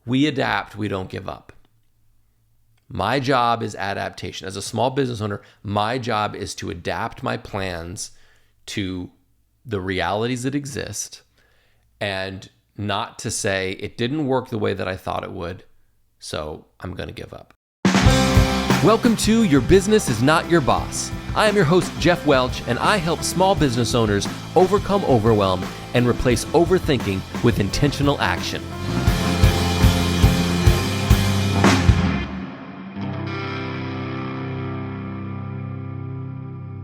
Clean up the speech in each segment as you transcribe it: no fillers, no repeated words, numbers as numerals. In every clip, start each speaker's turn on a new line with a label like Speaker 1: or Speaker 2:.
Speaker 1: We adapt, we don't give up. My job is adaptation. As a small business owner, my job is to adapt my plans to the realities that exist and not to say it didn't work the way that I thought it would, so I'm going to give up. Welcome to Your Business is Not Your Boss. I am your host, Geoff Welch, and I help small business owners overcome overwhelm and replace overthinking with intentional action.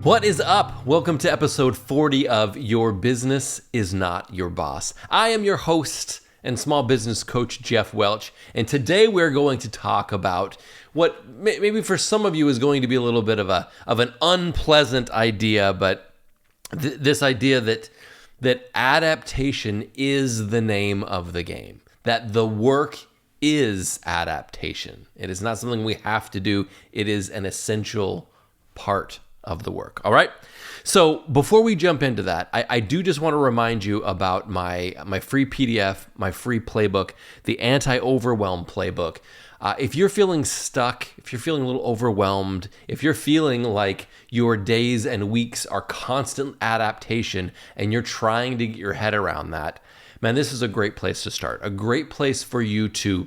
Speaker 1: What is up? Welcome to episode 40 of Your Business is Not Your Boss. I am your host and small business coach, Geoff Welch, and today we're going to talk about what maybe for some of you is going to be a little bit of an unpleasant idea, but this idea that adaptation is the name of the game, that the work is adaptation. It is not something we have to do. It is an essential part of the work. All right. So before we jump into that, I do just want to remind you about my free PDF, my free playbook, the Anti-Overwhelm Playbook. If you're feeling stuck, if you're feeling a little overwhelmed, if you're feeling like your days and weeks are constant adaptation and you're trying to get your head around that, man, this is a great place to start. A great place for you to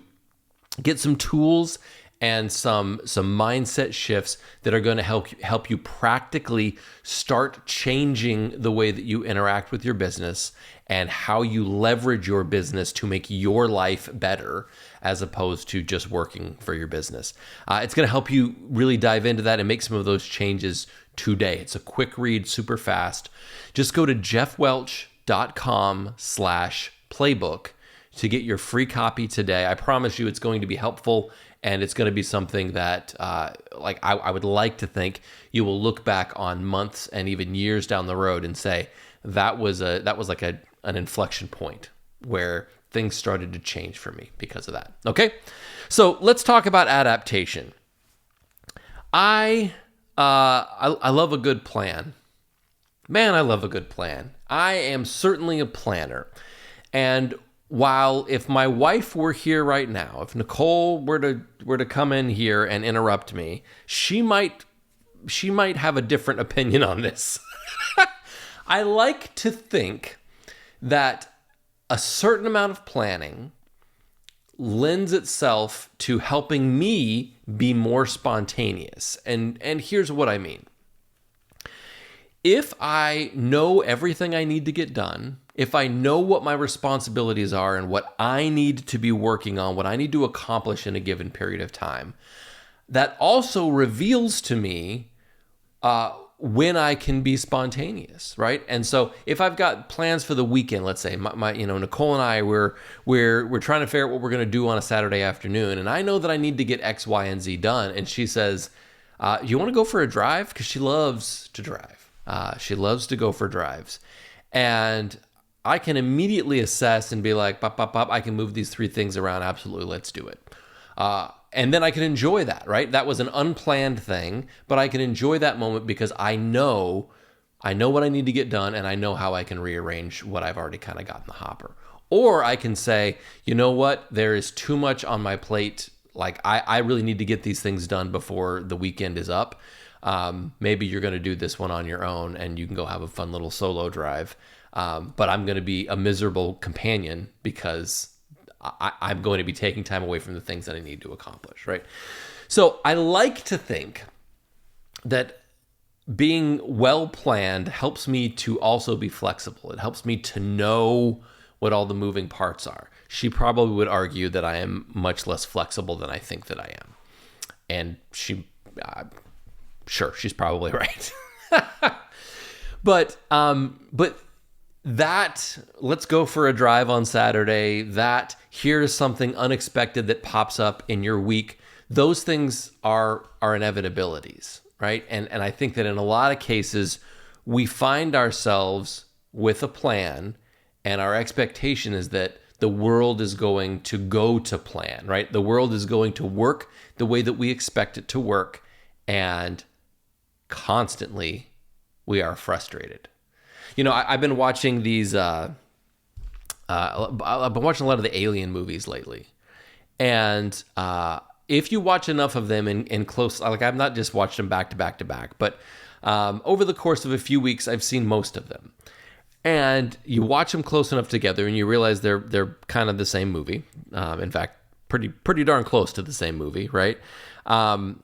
Speaker 1: get some tools and some mindset shifts that are going to help you practically start changing the way that you interact with your business and how you leverage your business to make your life better as opposed to just working for your business. It's going to help you really dive into that and make some of those changes today. It's a quick read, super fast. Just go to jeffwelch.com/playbook to get your free copy today. I promise you it's going to be helpful, and it's going to be something that I would like to think you will look back on months and even years down the road and say, that was like an inflection point where things started to change for me because of that. Okay? So let's talk about adaptation. I love a good plan. Man, I love a good plan. I am certainly a planner. And while if my wife were here right now, if Nicole were to come in here and interrupt me, she might have a different opinion on this. I like to think that a certain amount of planning lends itself to helping me be more spontaneous. And here's what I mean. If I know everything I need to get done, if I know what my responsibilities are and what I need to be working on, what I need to accomplish in a given period of time, that also reveals to me when I can be spontaneous, right? And so if I've got plans for the weekend, let's say my Nicole and I we're trying to figure out what we're going to do on a Saturday afternoon, and I know that I need to get X, Y, and Z done, and she says, "You want to go for a drive?" Because she loves to drive. She loves to go for drives, and I can immediately assess and be like, pop, pop, pop, I can move these three things around. Absolutely, let's do it. And then I can enjoy that, right? That was an unplanned thing, but I can enjoy that moment because I know what I need to get done, and I know how I can rearrange what I've already kind of got in the hopper. Or I can say, you know what? There is too much on my plate. Like I really need to get these things done before the weekend is up. Maybe you're going to do this one on your own and you can go have a fun little solo drive. But I'm going to be a miserable companion because I'm going to be taking time away from the things that I need to accomplish, right? So I like to think that being well-planned helps me to also be flexible. It helps me to know what all the moving parts are. She probably would argue that I am much less flexible than I think that I am. And sure, she's probably right. But that, let's go for a drive on Saturday, that here's something unexpected that pops up in your week, those things are inevitabilities, right? And I think that in a lot of cases, we find ourselves with a plan, and our expectation is that the world is going to go to plan, right? The world is going to work the way that we expect it to work, and constantly we are frustrated. You know, I've been watching these, I've been watching a lot of the Alien movies lately. And if you watch enough of them in close, like I've not just watched them back to back to back, but over the course of a few weeks, I've seen most of them. And you watch them close enough together, and you realize they're kind of the same movie. In fact, pretty darn close to the same movie, right? And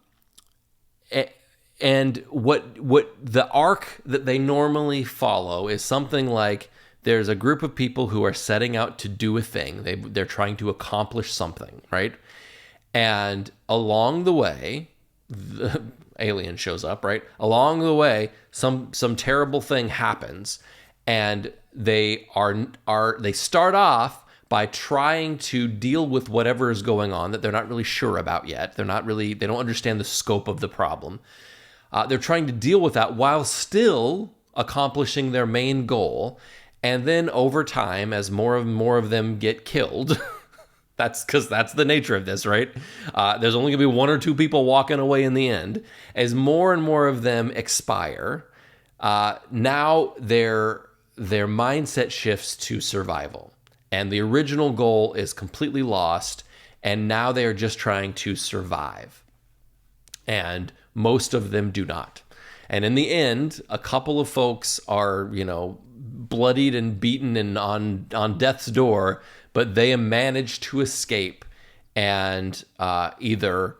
Speaker 1: what the arc that they normally follow is something like there's a group of people who are setting out to do a thing. They're trying to accomplish something, right? And along the way, the alien shows up, right? Along the way, some terrible thing happens, and they start off by trying to deal with whatever is going on that they're not really sure about yet. They don't understand the scope of the problem. They're trying to deal with that while still accomplishing their main goal. And then over time, as more of them get killed, that's because that's the nature of this, right? There's only going to be one or two people walking away in the end. As more and more of them expire, now their mindset shifts to survival. And the original goal is completely lost, and now they are just trying to survive. And most of them do not. And in the end, a couple of folks are, bloodied and beaten and on death's door, but they manage to escape and either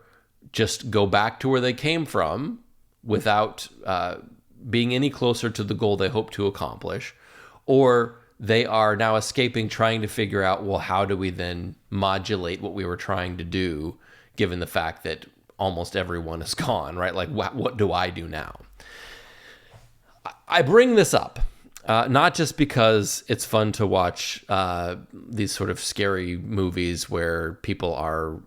Speaker 1: just go back to where they came from without being any closer to the goal they hope to accomplish, or they are now escaping, trying to figure out, well, how do we then modulate what we were trying to do, given the fact that almost everyone is gone, right? Like, what do I do now? I bring this up, not just because it's fun to watch these sort of scary movies where people are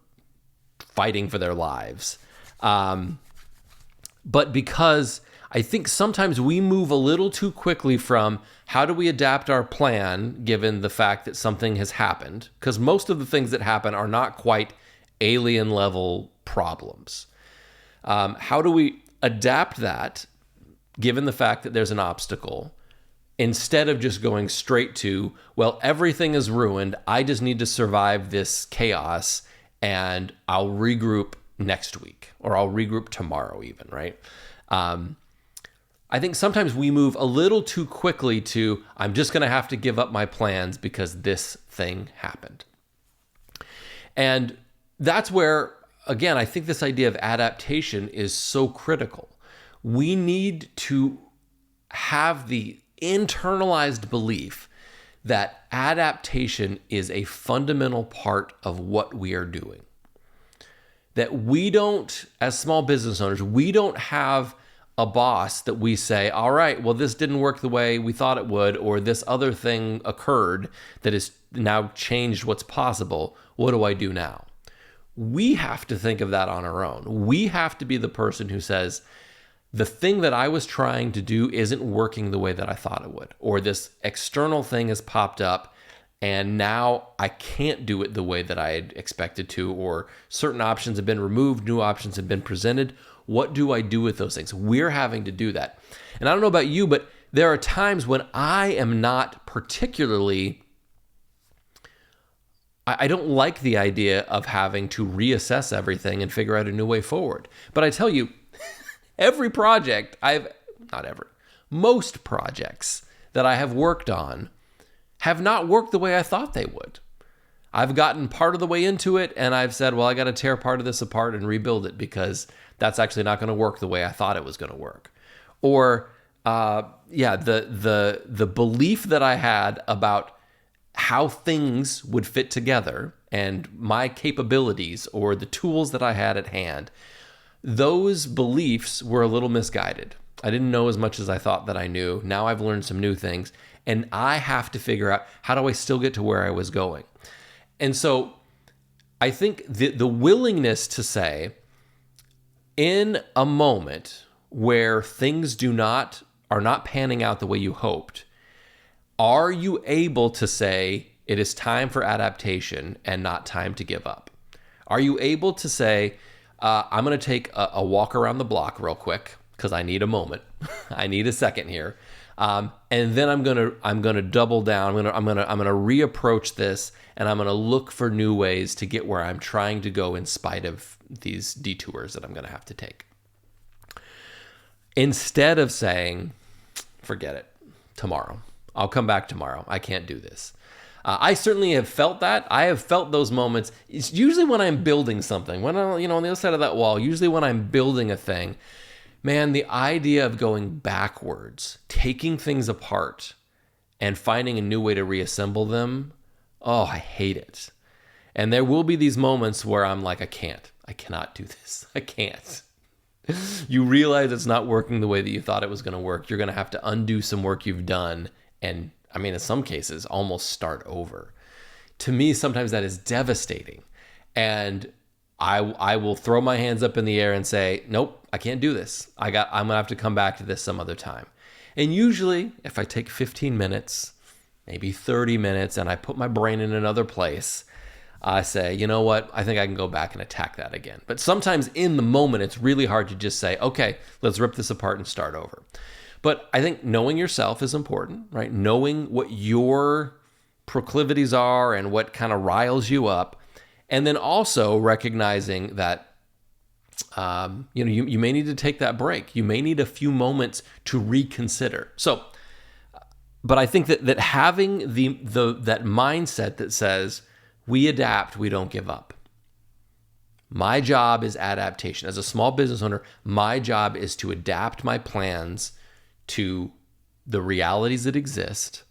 Speaker 1: fighting for their lives, but because I think sometimes we move a little too quickly from how do we adapt our plan given the fact that something has happened, because most of the things that happen are not quite alien level problems. How do we adapt that given the fact that there's an obstacle, instead of just going straight to, well, everything is ruined, I just need to survive this chaos and I'll regroup next week, or I'll regroup tomorrow even, right? I think sometimes we move a little too quickly to, I'm just going to have to give up my plans because this thing happened. And that's where, again, I think this idea of adaptation is so critical. We need to have the internalized belief that adaptation is a fundamental part of what we are doing. That we don't, as small business owners, we don't have a boss that we say, all right, well, this didn't work the way we thought it would, or this other thing occurred that has now changed what's possible. What do I do now? We have to think of that on our own. We have to be the person who says, the thing that I was trying to do isn't working the way that I thought it would, or this external thing has popped up and now I can't do it the way that I had expected to, or certain options have been removed, new options have been presented. What do I do with those things? We're having to do that. And I don't know about you, but there are times when I am not particularly, I don't like the idea of having to reassess everything and figure out a new way forward. But I tell you, most projects that I have worked on have not worked the way I thought they would. I've gotten part of the way into it and I've said, well, I got to tear part of this apart and rebuild it because that's actually not going to work the way I thought it was going to work. Or, the belief that I had about how things would fit together and my capabilities or the tools that I had at hand, those beliefs were a little misguided. I didn't know as much as I thought that I knew. Now I've learned some new things, and I have to figure out, how do I still get to where I was going? And so I think the willingness to say, in a moment where things are not panning out the way you hoped, are you able to say, it is time for adaptation and not time to give up? Are you able to say, I'm going to take a walk around the block real quick because I need a moment. I need a second here. And then I'm gonna double down. I'm gonna reapproach this, and I'm gonna look for new ways to get where I'm trying to go in spite of these detours that I'm gonna have to take. Instead of saying, forget it, tomorrow. I'll come back tomorrow. I can't do this. I certainly have felt that. I have felt those moments. It's usually when I'm building something, when I'm, on the other side of that wall, usually when I'm building a thing, man, the idea of going backwards, taking things apart and finding a new way to reassemble them, oh, I hate it. And there will be these moments where I'm like, I cannot do this. I can't. You realize it's not working the way that you thought it was going to work. You're going to have to undo some work you've done and, in some cases, almost start over. To me, sometimes that is devastating. And I will throw my hands up in the air and say, nope, I can't do this. I'm going to have to come back to this some other time. And usually, if I take 15 minutes, maybe 30 minutes, and I put my brain in another place, I say, you know what? I think I can go back and attack that again. But sometimes in the moment, it's really hard to just say, okay, let's rip this apart and start over. But I think knowing yourself is important, right? Knowing what your proclivities are and what kind of riles you up. And then also recognizing that, you may need to take that break. You may need a few moments to reconsider. But I think that having that mindset that says, we adapt, we don't give up. My job is adaptation. As a small business owner, my job is to adapt my plans to the realities that exist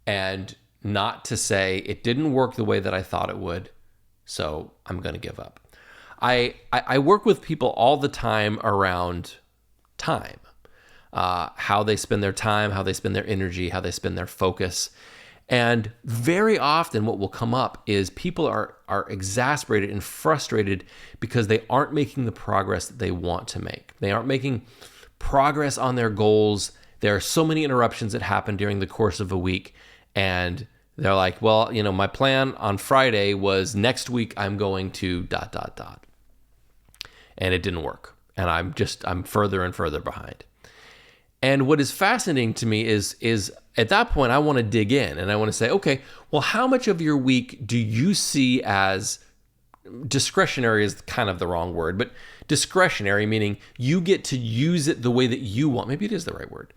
Speaker 1: and not to say it didn't work the way that I thought it would, so I'm going to give up. I work with people all the time around time, how they spend their time, how they spend their energy, how they spend their focus. And very often what will come up is people are exasperated and frustrated because they aren't making the progress that they want to make. They aren't making progress on their goals. There are so many interruptions that happen during the course of a week. And they're like, well, my plan on Friday was next week I'm going to ... And it didn't work. And I'm further and further behind. And what is fascinating to me is at that point, I want to dig in and I want to say, okay, well, how much of your week do you see as discretionary is kind of the wrong word, but discretionary, meaning you get to use it the way that you want. Maybe it is the right word.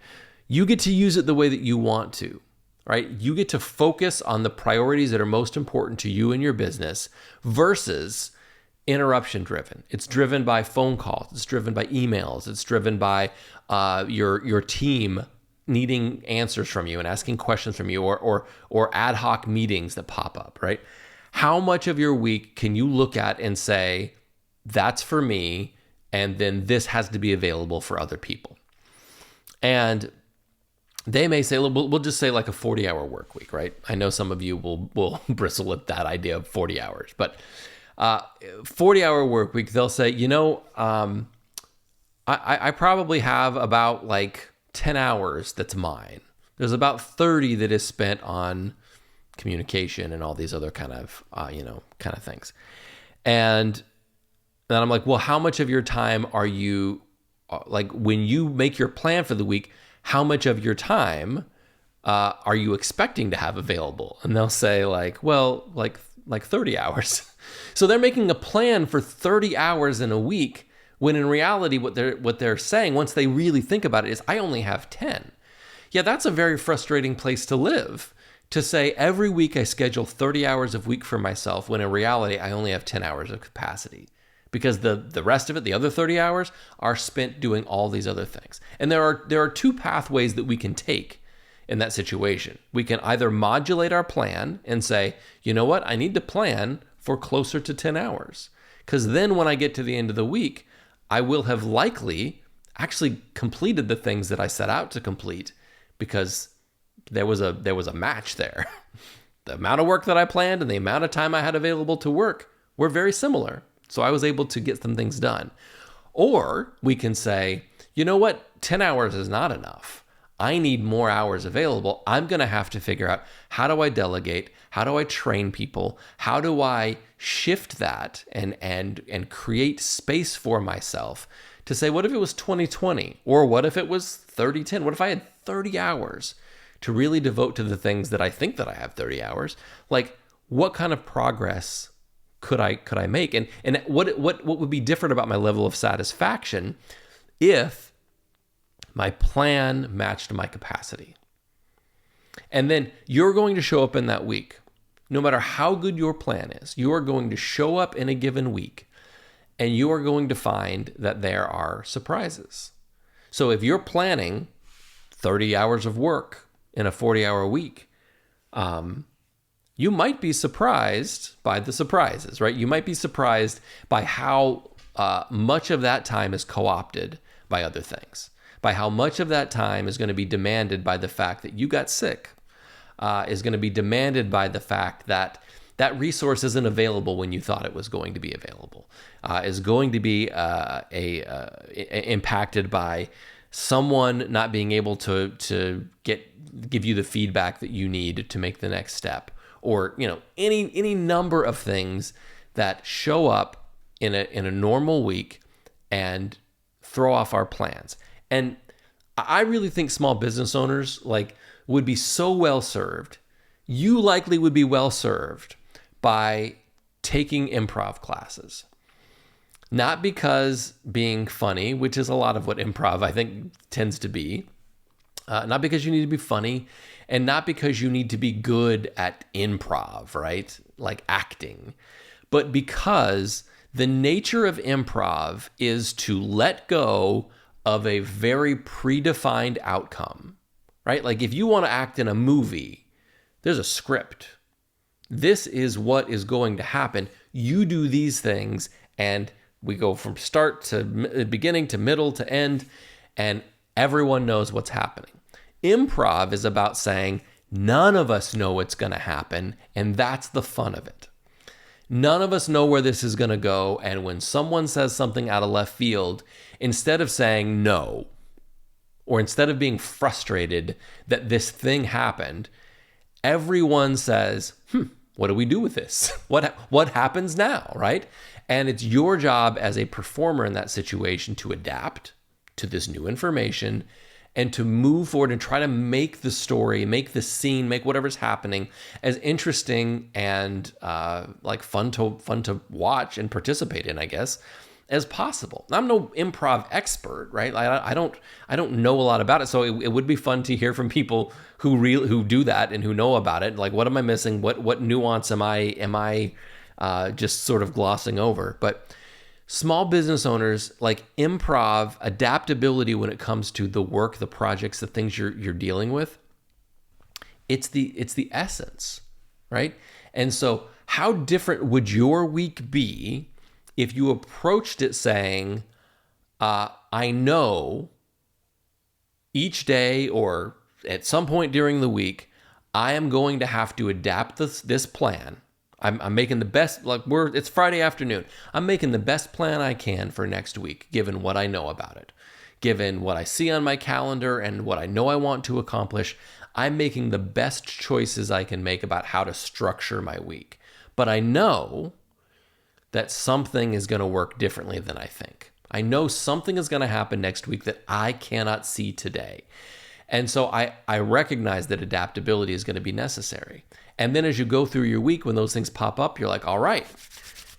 Speaker 1: You get to use it the way that you want to, right? You get to focus on the priorities that are most important to you and your business versus interruption driven. It's driven by phone calls. It's driven by emails. It's driven by your team needing answers from you and asking questions from you or ad hoc meetings that pop up, right? How much of your week can you look at and say, that's for me, and then this has to be available for other people? And they may say, we'll just say like a 40-hour work week, right? I know some of you will bristle at that idea of 40 hours, but 40-hour work week, they'll say, I probably have about like 10 hours that's mine. There's about 30 that is spent on communication and all these other kind of things. And then I'm like, well, how much of your time are you, like when you make your plan for the week, how much of your time are you expecting to have available? And they'll say like 30 hours. So they're making a plan for 30 hours in a week when in reality what they're saying once they really think about it is I only have 10. Yeah, that's a very frustrating place to live, to say every week I schedule 30 hours a week for myself when in reality I only have 10 hours of capacity because the rest of it, the other 30 hours, are spent doing all these other things. And there are two pathways that we can take in that situation. We can either modulate our plan and say, you know what, I need to plan for closer to 10 hours. Because then when I get to the end of the week, I will have likely actually completed the things that I set out to complete because there was a match there. The amount of work that I planned and the amount of time I had available to work were very similar. So I was able to get some things done. Or we can say, you know what, 10 hours is not enough. I need more hours available. I'm going to have to figure out, how do I delegate? How do I train people? How do I shift that and create space for myself to say, what if it was 20/20? Or what if it was 30/10? What if I had 30 hours to really devote to the things that I think that I have 30 hours, like what kind of progress could I make? And what would be different about my level of satisfaction if my plan matched my capacity? And then you're going to show up in that week. No matter how good your plan is, you are going to show up in a given week and you are going to find that there are surprises. So if you're planning 30 hours of work in a 40-hour week, you might be surprised by the surprises, right? You might be surprised by how much of that time is co-opted by other things, by how much of that time is going to be demanded by the fact that you got sick, is going to be demanded by the fact that that resource isn't available when you thought it was going to be available, is going to be impacted by someone not being able to give you the feedback that you need to make the next step, or any number of things that show up in a normal week and throw off our plans. And I really think small business owners would be so well served. You likely would be well served by taking improv classes. Not because being funny, which is a lot of what improv I think tends to be, not because you need to be funny, and not because you need to be good at improv, right? Like acting, but because the nature of improv is to let go of a very predefined outcome, right? Like if you want to act in a movie, there's a script. This is what is going to happen. You do these things, and we go from start to beginning to middle to end, and everyone knows what's happening. Improv is about saying, none of us know what's going to happen, and that's the fun of it. None of us know where this is going to go, and when someone says something out of left field, instead of saying no, or instead of being frustrated that this thing happened, everyone says, what do we do with this? What happens now, right? And it's your job as a performer in that situation to adapt to this new information and to move forward and try to make the story, make the scene, make whatever's happening as interesting and fun to watch and participate in, I guess, as possible. I'm no improv expert, right? I don't know a lot about it, so it would be fun to hear from people who do that and who know about it. Like, what am I missing? What nuance am I just sort of glossing over? But small business owners, like improv, adaptability when it comes to the work, the projects, the things you're dealing with, it's the essence, right? And so how different would your week be if you approached it saying, I know each day or at some point during the week, I am going to have to adapt this plan. I'm making the best, it's Friday afternoon. I'm making the best plan I can for next week, given what I know about it, given what I see on my calendar and what I know I want to accomplish. I'm making the best choices I can make about how to structure my week. But I know that something is going to work differently than I think. I know something is going to happen next week that I cannot see today. And so I recognize that adaptability is going to be necessary. And then as you go through your week, when those things pop up, you're like, all right,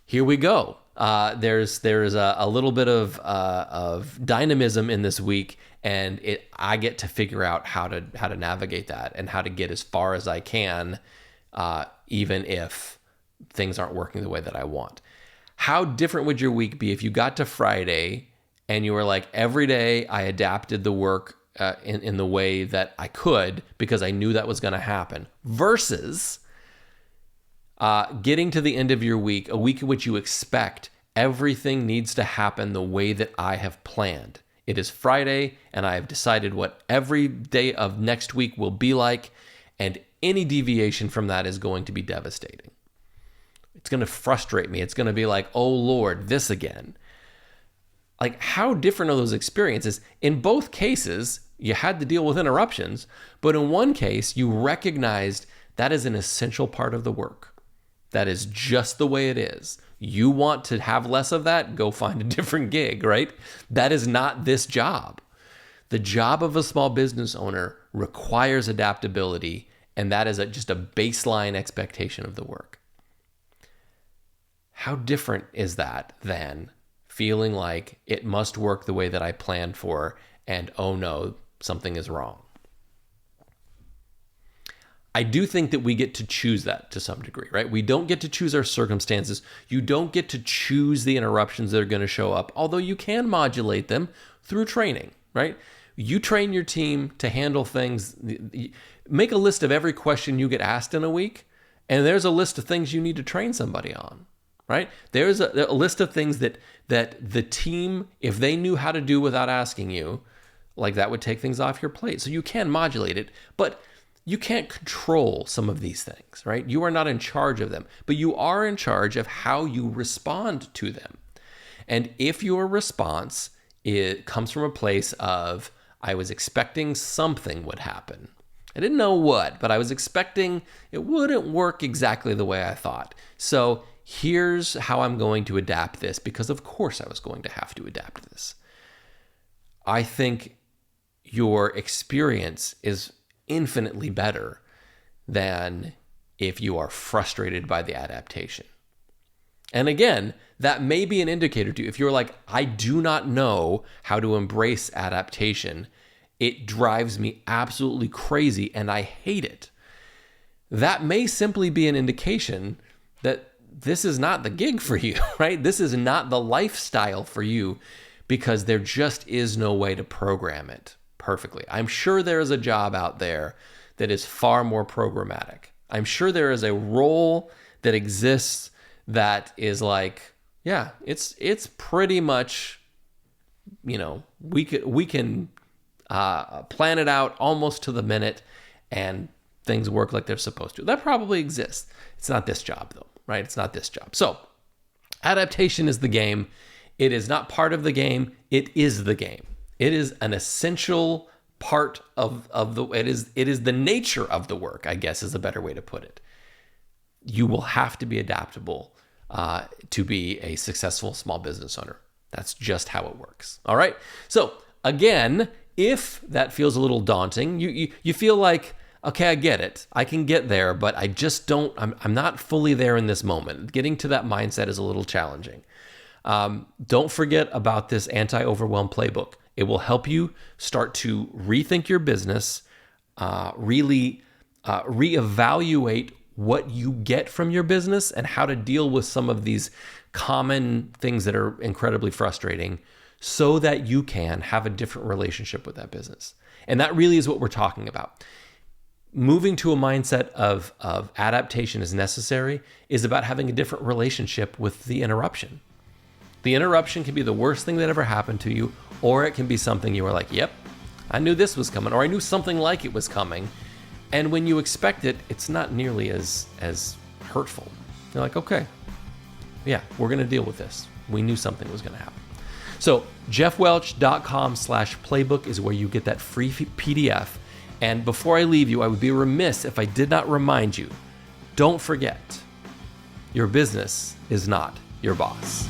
Speaker 1: here we go. There's a little bit of dynamism in this week, and I get to figure out how to navigate that and how to get as far as I can, even if things aren't working the way that I want. How different would your week be if you got to Friday and you were like, every day I adapted the work in the way that I could because I knew that was going to happen, versus getting to the end of your week, a week in which you expect everything needs to happen the way that I have planned. It is Friday, and I have decided what every day of next week will be like, and any deviation from that is going to be devastating. It's going to frustrate me. It's going to be like, oh Lord, this again. Like, how different are those experiences? In both cases, you had to deal with interruptions, but in one case, you recognized that is an essential part of the work. That is just the way it is. You want to have less of that? Go find a different gig, right? That is not this job. The job of a small business owner requires adaptability, and that is just a baseline expectation of the work. How different is that than feeling like it must work the way that I planned for, and oh no, something is wrong? I do think that we get to choose that to some degree, right? We don't get to choose our circumstances. You don't get to choose the interruptions that are going to show up, although you can modulate them through training, right? You train your team to handle things. Make a list of every question you get asked in a week, and there's a list of things you need to train somebody on, right? There's a list of things that the team, if they knew how to do without asking you, like that would take things off your plate. So you can modulate it, but you can't control some of these things, right? You are not in charge of them, but you are in charge of how you respond to them. And if your response comes from a place of, I was expecting something would happen. I didn't know what, but I was expecting it wouldn't work exactly the way I thought. So here's how I'm going to adapt this, because of course I was going to have to adapt this. I think your experience is infinitely better than if you are frustrated by the adaptation. And again, that may be an indicator to you. If you're like, I do not know how to embrace adaptation, it drives me absolutely crazy and I hate it. That may simply be an indication that this is not the gig for you, right? This is not the lifestyle for you, because there just is no way to program it perfectly. I'm sure there is a job out there that is far more programmatic. I'm sure there is a role that exists that is like, yeah, it's pretty much, we can plan it out almost to the minute and things work like they're supposed to. That probably exists. It's not this job though, right? It's not this job. So adaptation is the game. It is not part of the game. It is the game. It is an essential part of it is the nature of the work, I guess is a better way to put it. You will have to be adaptable to be a successful small business owner. That's just how it works. All right. So again, if that feels a little daunting, you feel like, okay, I get it. I can get there, but I just I'm not fully there in this moment. Getting to that mindset is a little challenging. Don't forget about this anti-overwhelm playbook. It will help you start to rethink your business, really reevaluate what you get from your business and how to deal with some of these common things that are incredibly frustrating, so that you can have a different relationship with that business. And that really is what we're talking about. Moving to a mindset of adaptation is necessary is about having a different relationship with the interruption. The interruption can be the worst thing that ever happened to you, or it can be something you were like, yep, I knew this was coming, or I knew something like it was coming. And when you expect it, it's not nearly as hurtful. You're like, okay, yeah, we're going to deal with this. We knew something was going to happen. So jeffwelch.com/playbook is where you get that free PDF. And before I leave you, I would be remiss if I did not remind you, don't forget, your business is not your boss.